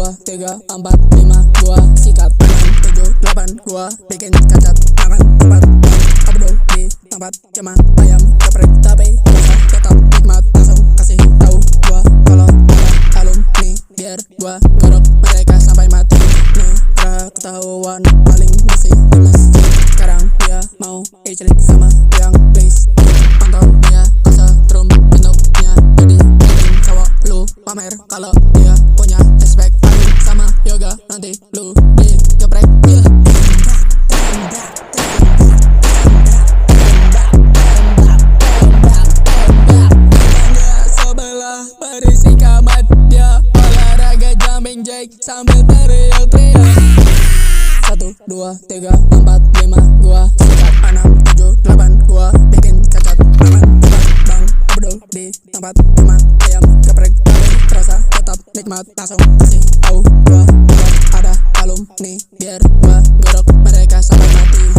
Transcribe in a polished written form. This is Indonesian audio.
3, 4, 5 gua sikat 6, 7, 8 gua bikin cacat makan tempat abdul di tempat cema ayam geprek tapi rasa tetap nikmat langsung kasih tahu gua kalau ada alumni biar gua gorok mereka sampai mati Nugra ketahuan paling masih di masjid sekarang dia mau ijlik sama yang please nonton dia kesetrum bentuknya jadi penting cowok lu pamer kalau dia punya respect paling sama yoga nanti lu digeprek ya sebelah berisi kamat dia olahraga jumping jack sambil teriak-teriak 1, 2, 3, 4, 5 gua sikat 6, 7, 8 gua bikin cacat makan tempat bang abdul di tempat cuma ayam geprek tapi terasa tetap nikmat langsung kasih tahu gua kalau ada alumni biar gua gorok mereka sampai mati